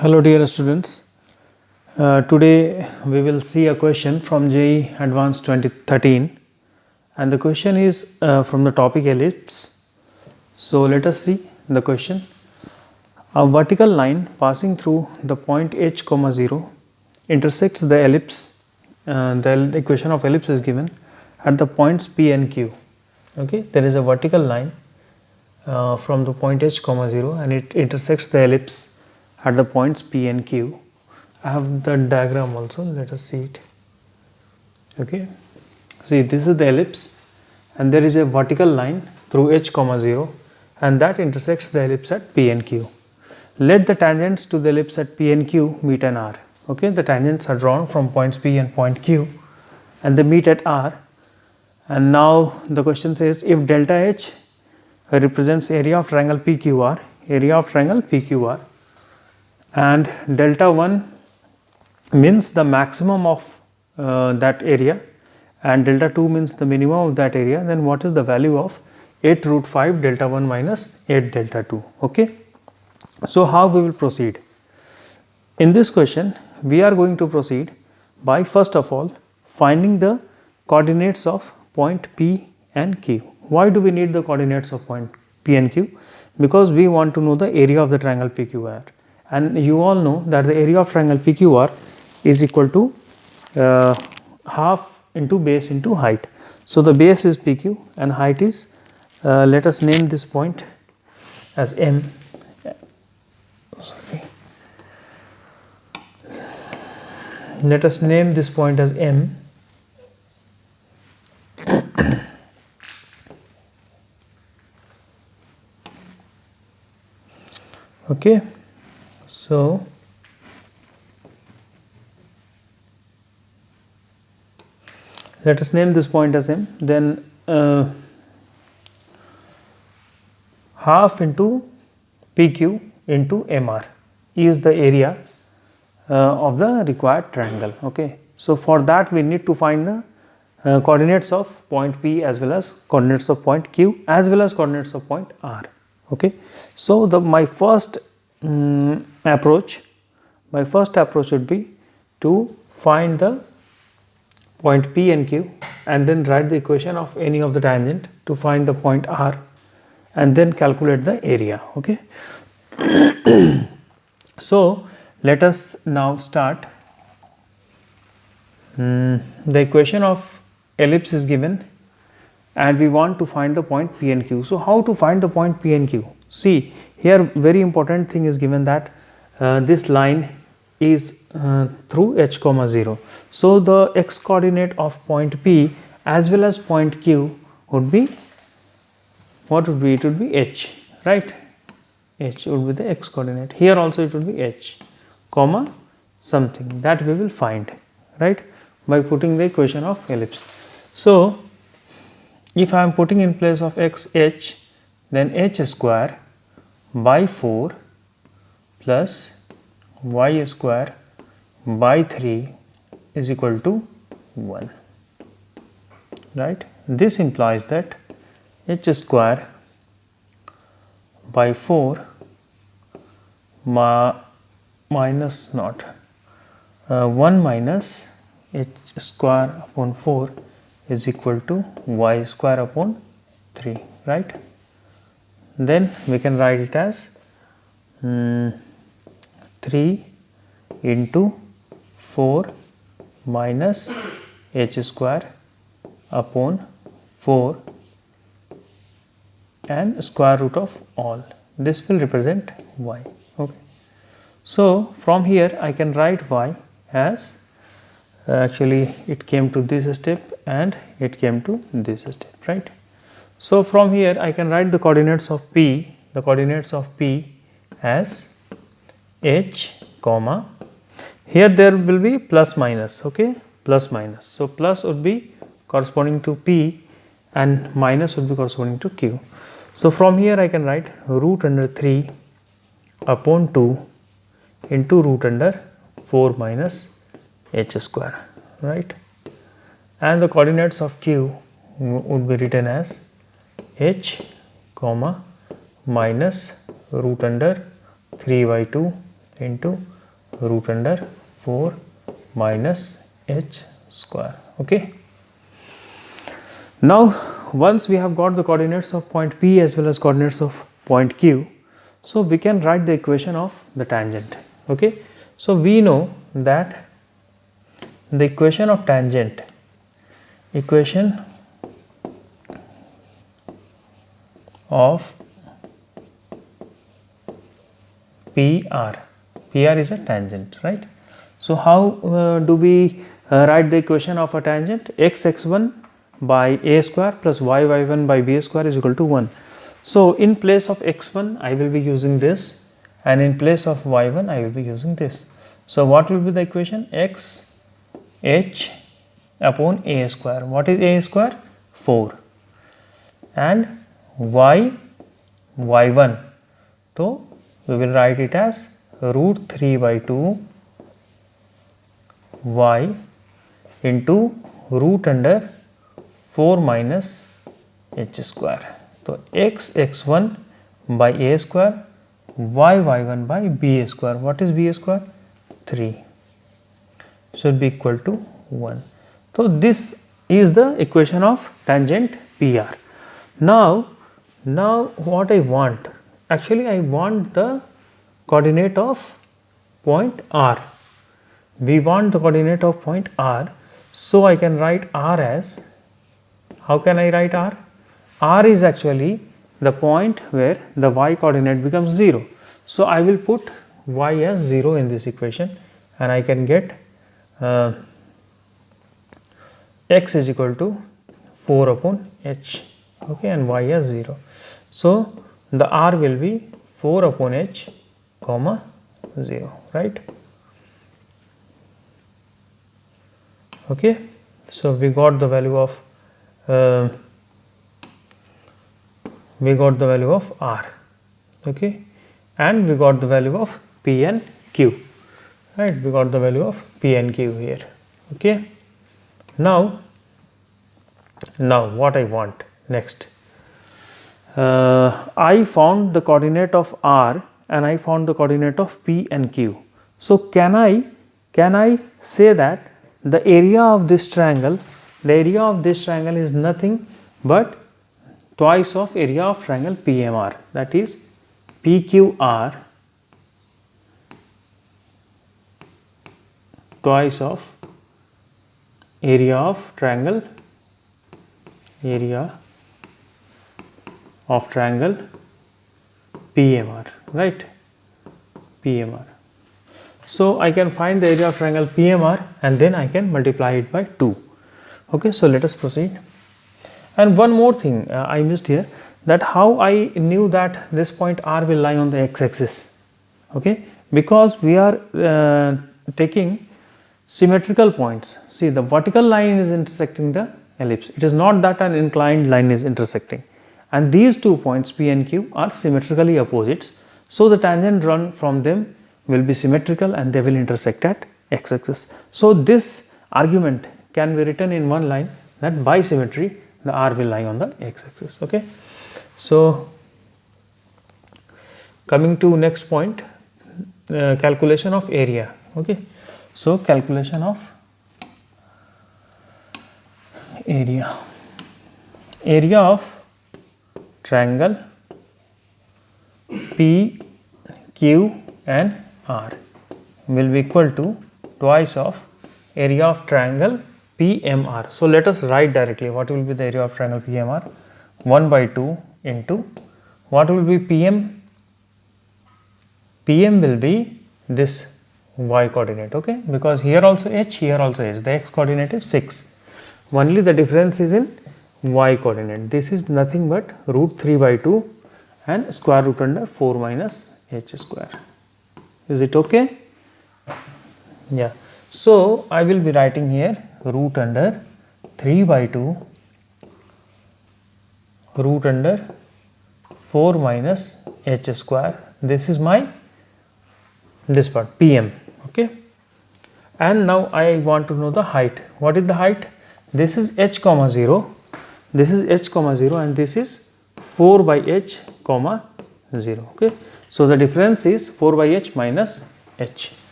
Hello dear students, today we will see a question from JEE Advanced 2013 and the question is from the topic ellipse. So let us see the question. A vertical line passing through the point h comma 0 intersects the ellipse, the equation of ellipse is given at the points P and Q. Okay, there is a vertical line from the point h comma 0 and it intersects the ellipse at the points P and Q. I have the diagram also, let us see it. Okay, see, this is the ellipse and there is a vertical line through h comma 0 and that intersects the ellipse at P and Q. Let the tangents to the ellipse at P and Q meet an R. Okay, the tangents are drawn from points P and point Q and they meet at R. And now the question says, if delta H represents area of triangle PQR, and delta 1 means the maximum of that area and delta 2 means the minimum of that area, then what is the value of 8 root 5 delta 1 minus 8 delta 2? Okay. So how we will proceed? In this question, we are going to proceed by first of all finding the coordinates of point P and Q. Why do we need the coordinates of point P and Q? Because we want to know the area of the triangle PQR. And you all know that the area of triangle PQR is equal to half into base into height. So the base is PQ and height is, let us name this point as M. Sorry. Let us name this point as M. Okay. So, let us name this point as M, then half into PQ into MR is the area of the required triangle. Okay. So, for that we need to find the coordinates of point P as well as coordinates of point Q as well as coordinates of point R. Okay. So, my first approach would be to find the point P and Q and then write the equation of any of the tangent to find the point R and then calculate the area. Okay. So let us now start. The equation of ellipse is given and we want to find the point P and Q. So how to find the point P and Q? See, here very important thing is given that this line is through h comma 0. So the x coordinate of point P as well as point Q would be, what would be? It would be h, right? H would be the x coordinate. Here also it would be h comma something that we will find, right, by putting the equation of ellipse. So if I am putting in place of x h, then h square by 4 plus y square by 3 is equal to 1, right. This implies that h square by 4 minus not 1 minus h square upon 4 is equal to y square upon 3, right. Then we can write it as 3 into 4 minus h square upon 4 and square root of all. This will represent y. Okay. So from here I can write y as actually it came to this step and it came to this step, right. So from here I can write the coordinates of P, as h comma, here there will be plus minus, okay, plus minus. So plus would be corresponding to P and minus would be corresponding to Q. So from here I can write root under 3 upon 2 into root under 4 minus h square, right, and the coordinates of Q would be written as h comma minus root under 3 by 2 into root under 4 minus h square. Okay. Now once we have got the coordinates of point P as well as coordinates of point Q, so we can write the equation of the tangent. Okay. So we know that the equation of tangent, equation of PR, PR is a tangent, right? So how do we write the equation of a tangent? X1 by a square plus y1 by b square is equal to 1. So in place of x1 I will be using this, and in place of y1 I will be using this. So what will be the equation? X h upon a square. What is a square? 4. And y1, so we will write it as root 3 by 2 y into root under 4 minus h square. So x1 by a square, y1 by b square. What is b square? 3 should be equal to 1. So this is the equation of tangent PR. Now what I want, actually I want the coordinate of point R. We want the coordinate of point R, so I can write R as, how can I write R? R is actually the point where the y coordinate becomes 0. So I will put y as 0 in this equation, and I can get x is equal to 4 upon h, okay, and y as 0. So the R will be 4 upon h comma 0, right? Okay, so we got the value of R, okay, and we got the value of P and Q, right? We got the value of P and Q here. Okay. Now what I want next, I found the coordinate of R and I found the coordinate of P and Q. So can I say that the area of this triangle, is nothing but twice of area of triangle PMR, that is PQR twice of area of triangle PMR, right? PMR. So I can find the area of triangle PMR and then I can multiply it by 2. Okay, so let us proceed. And one more thing I missed here, that how I knew that this point R will lie on the x-axis. Okay, because we are taking symmetrical points. See, the vertical line is intersecting the ellipse. It is not that an inclined line is intersecting, and these 2 points P and Q are symmetrically opposites. So the tangent run from them will be symmetrical and they will intersect at x-axis. So this argument can be written in one line, that by symmetry the R will lie on the x-axis. Okay, so coming to next point, calculation of area. Okay, so calculation of area of triangle P, Q and R will be equal to twice of area of triangle PMR. So let us write directly what will be the area of triangle PMR. 1 by 2 into what will be PM? PM will be this y coordinate, okay, because here also h, here also h, the x coordinate is fixed. Only the difference is in y coordinate. This is nothing but root 3 by 2 and square root under 4 minus h square. Is it okay? Yeah. So I will be writing here root under 3 by 2 root under 4 minus h square. This is my this part PM. Okay. And now I want to know the height. What is the height? This is h comma 0. This is h comma 0 and this is 4 by h comma 0. Okay. So the difference is 4 by h minus h,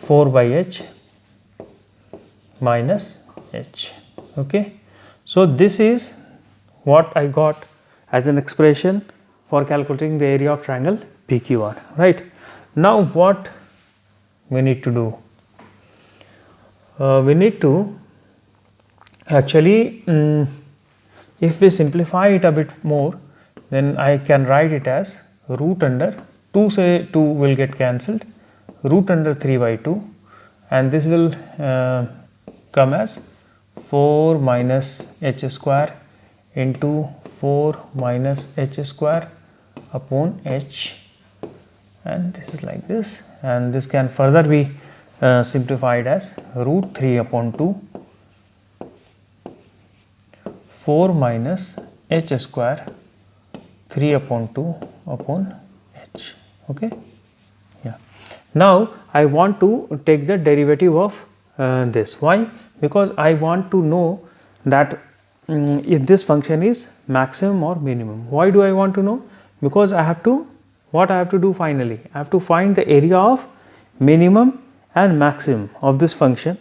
4 by h minus h. Okay. So this is what I got as an expression for calculating the area of triangle PQR, right. Now what we need to do? We need to actually, if we simplify it a bit more, then I can write it as root under 2, say 2 will get cancelled, root under 3 by 2, and this will come as 4 minus h square into 4 minus h square upon h, and this is like this, and this can further be simplified as root 3 upon 2, 4 minus h square 3 upon 2 upon h. Okay. Yeah. Now I want to take the derivative of this. Why? Because I want to know that if this function is maximum or minimum. Why do I want to know? Because I have to, what I have to do finally? I have to find the area of minimum and maximum of this function,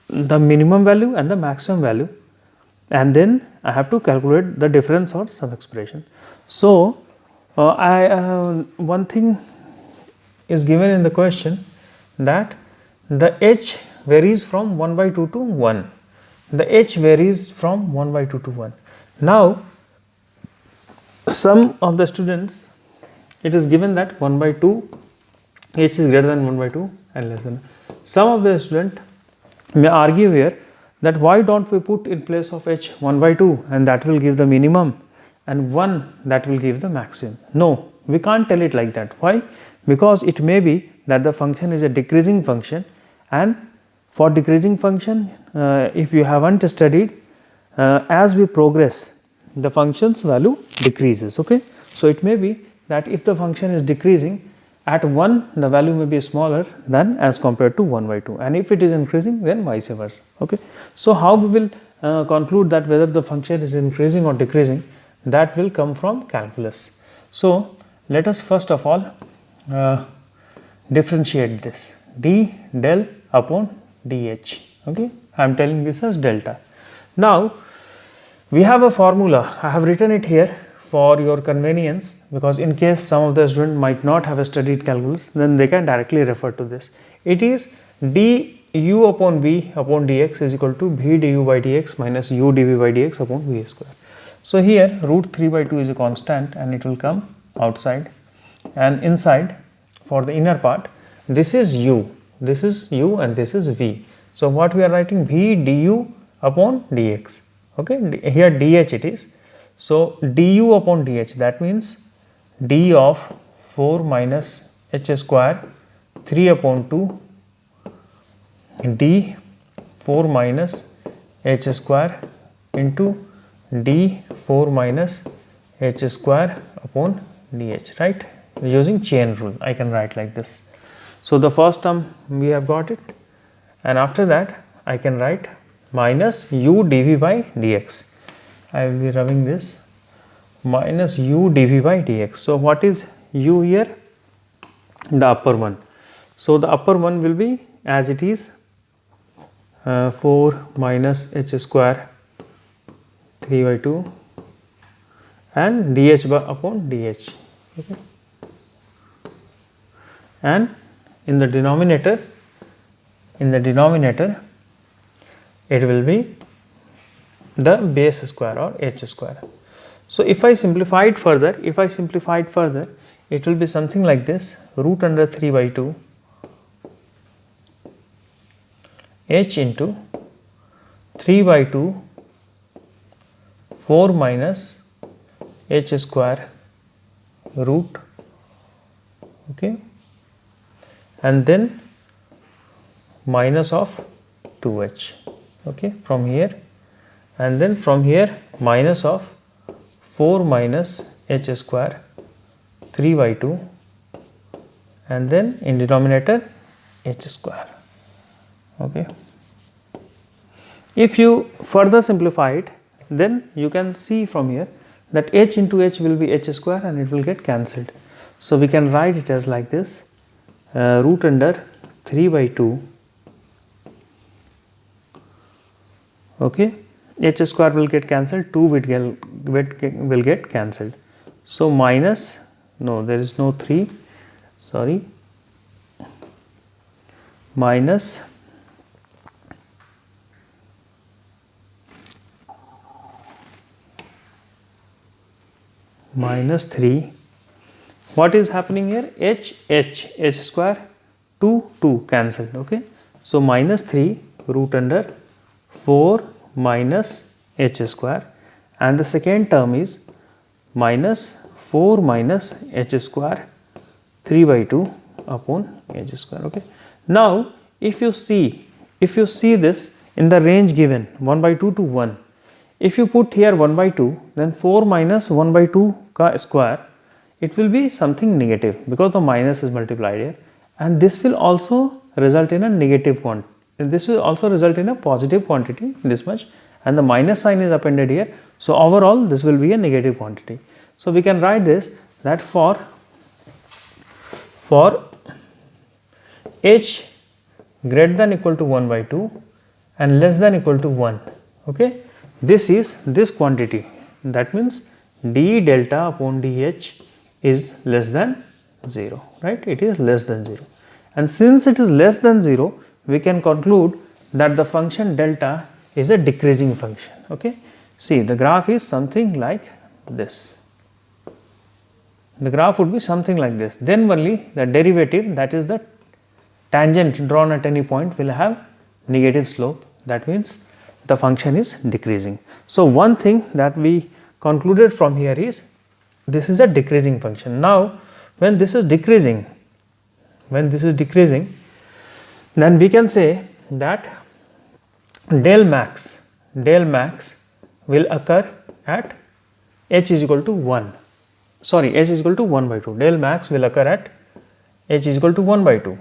the minimum value and the maximum value, and then I have to calculate the difference or some expression. So one thing is given in the question that the h varies from 1 by 2 to 1. The h varies from 1 by 2 to 1. Now some of the students, it is given that 1 by 2 h is greater than 1 by 2 and less than. Some of the student may argue here that why don't we put in place of h 1 by 2 and that will give the minimum and 1 that will give the maximum. No, we can't tell it like that. Why? Because it may be that the function is a decreasing function, and for decreasing function, if you haven't studied, as we progress the function's value decreases. Okay. So it may be that if the function is decreasing, at 1 the value may be smaller than as compared to 1 by 2, and if it is increasing then vice versa. Okay. So how we will conclude that whether the function is increasing or decreasing, that will come from calculus. So let us first of all differentiate this d del upon dh. Okay. I am telling this as delta. Now we have a formula, I have written it here for your convenience, because in case some of the student might not have studied calculus, then they can directly refer to this. It is du upon v upon dx is equal to v du by dx minus u dv by dx upon v square. So here root 3 by 2 is a constant and it will come outside, and inside for the inner part this is u and this is v. So what we are writing, v du upon dx. Okay, here dh it is. So du upon dh, that means d of 4 minus h square 3 upon 2 d 4 minus h square into d 4 minus h square upon dh, right? Using chain rule I can write like this. So the first term we have got it, and after that I can write minus u dv by dx. I will be rubbing this, minus u dv by dx. So what is u here? The upper one. So the upper one will be as it is 4 minus h square 3 by 2 and dh by upon dh. Okay. And in the denominator it will be the base square or h square. So if I simplify it further, it will be something like this, root under 3 by 2 h into 3 by 2 4 minus h square root, okay, and then minus of 2h, okay, from here, and then from here minus of 4 minus h square 3 by 2, and then in denominator h square. Okay. If you further simplify it, then you can see from here that h into h will be h square and it will get cancelled. So we can write it as like this, root under 3 by 2, okay, h square will get cancelled, 2 will get cancelled. So minus, no, there is no 3, sorry, minus minus 3. What is happening here? H square 2 cancelled, okay. So minus 3 root under 4 minus h square, and the second term is minus 4 minus h square 3 by 2 upon h square, okay. Now if you see this in the range given 1 by 2 to 1, if you put here 1 by 2, then 4 minus 1 by 2 ka square, it will be something negative because the minus is multiplied here, and this will also result in a negative quantity, and this will also result in a positive quantity this much, and the minus sign is appended here. So overall this will be a negative quantity. So we can write this that for h greater than equal to 1 by 2 and less than equal to 1, okay, this is this quantity, that means d delta upon dh is less than 0, right, it is less than 0, and since it is less than 0, we can conclude that the function delta is a decreasing function, okay. See, the graph is something like this, the graph would be something like this, then only the derivative, that is the tangent drawn at any point, will have negative slope, that means the function is decreasing. So one thing that we concluded from here is this is a decreasing function. Now when this is decreasing, then we can say that del max will occur at h is equal to 1, sorry, h is equal to 1 by 2, del max will occur at h is equal to 1 by 2,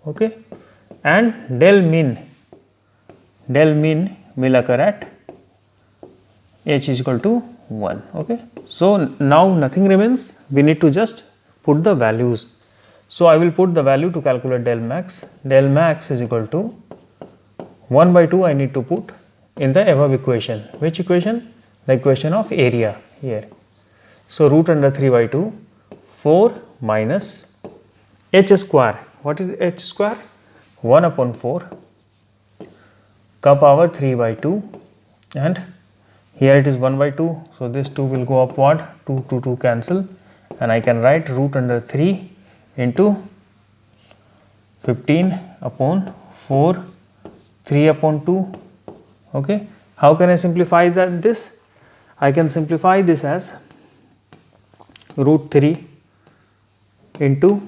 okay, and del min will occur at h is equal to 1, okay. So now nothing remains, we need to just put the values. So I will put the value to calculate del max is equal to 1 by 2, I need to put in the above equation. Which equation? The equation of area here. So root under 3 by 2, 4 minus h square. What is h square? 1 upon 4 ka power 3 by 2, and here it is 1 by 2, so this 2 will go upward, 2 cancel, and I can write root under 3 into 15 upon 4, 3 upon 2, okay. How can I simplify this? I can simplify this as root 3 into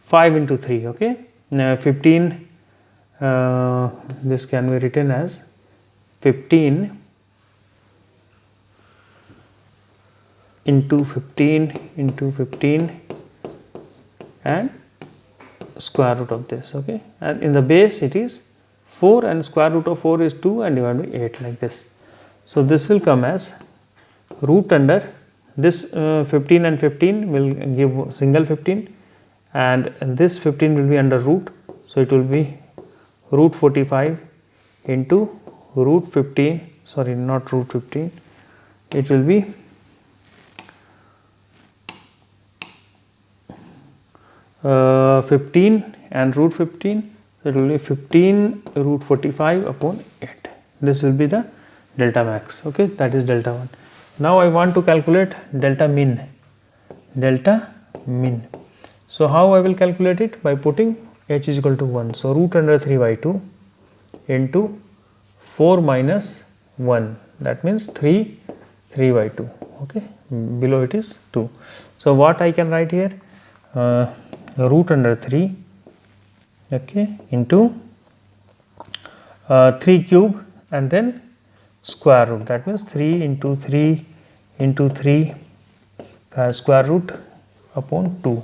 5 into 3, okay. Now 15, this can be written as 15 into 15 and square root of this, okay, and in the base it is 4 and square root of 4 is 2 and divided by 8 like this. So this will come as root under this 15 and 15 will give single 15, and this 15 will be under root, so it will be root 45 into root 15, sorry, not root 15, it will be 15 and root 15, so it will be 15 root 45 upon 8. This will be the delta max, okay, that is delta 1. Now I want to calculate delta min. So how I will calculate it? By putting h is equal to 1. So root under 3 by 2 into 4 minus 1, that means 3 by 2, okay, below it is 2. So what I can write here? Root under 3, okay, into 3 cube and then square root, that means 3 into 3 into 3 square root upon 2.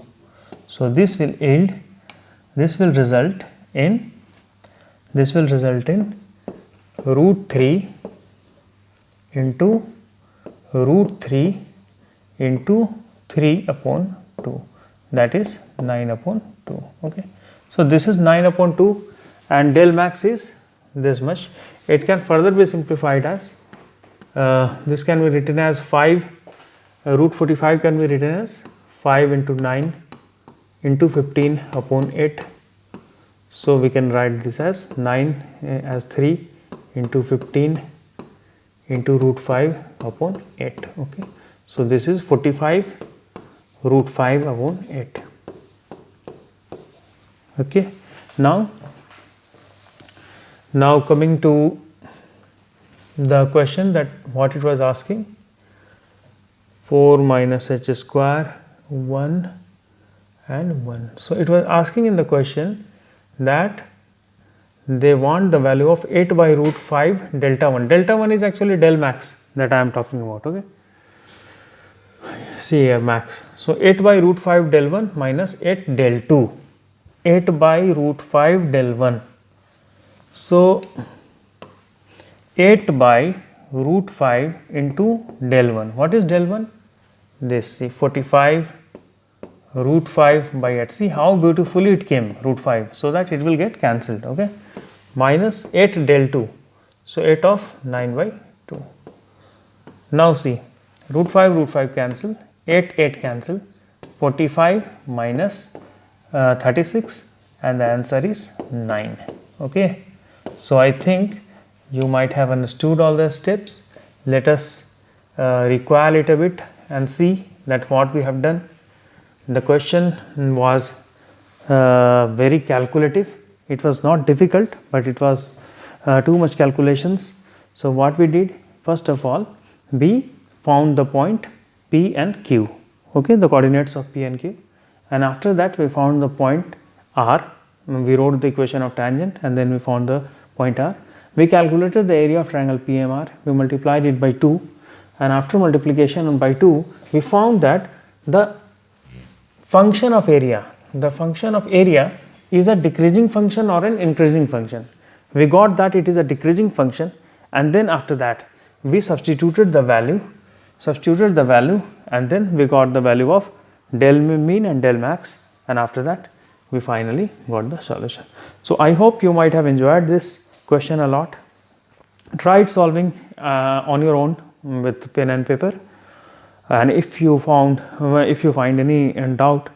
So this will yield, this will result in root 3 into root 3 into 3 upon 2. that is 9 upon 2. Okay. So, this is 9 upon 2 and del max is this much. It can further be simplified as this can be written as 5 root 45 can be written as 5 into 9 into 15 upon 8. So, we can write this as 9 as 3 into 15 into root 5 upon 8. Okay. So, this is 45 root 5 upon 8. Okay. Now coming to the question that what it was asking, 4 minus h square 1 and 1. So, it was asking in the question that they want the value of 8 by root 5 delta 1. Delta 1 is actually del max that I am talking about. Okay. See here max. So, 8 by root 5 del 1 minus 8 del 2. 8 by root 5 del 1. So, 8 by root 5 into del 1. What is del 1? This, see, 45 root 5 by 8. See how beautifully it came, root 5, so that it will get cancelled. Okay. Minus 8 del 2. So, 8 of 9 by 2. Now, see, root 5 cancel, 8 cancel, 45 minus 36 and the answer is 9. Okay. So, I think you might have understood all the steps. Let us recoil it a bit and see that what we have done. The question was very calculative. It was not difficult, but it was too much calculations. So, what we did, first of all, we found the point P and Q, okay, the coordinates of P and Q, and after that we found the point R. We wrote the equation of tangent and then we found the point R. We calculated the area of triangle PMR, we multiplied it by 2, and after multiplication by 2, we found that the function of area is a decreasing function or an increasing function. We got that it is a decreasing function, and then after that we substituted the value and then we got the value of del mean and del max, and after that we finally got the solution. So, I hope you might have enjoyed this question a lot. Try solving on your own with pen and paper, and if you find any doubt,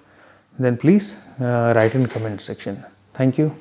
then please write in comment section. Thank you.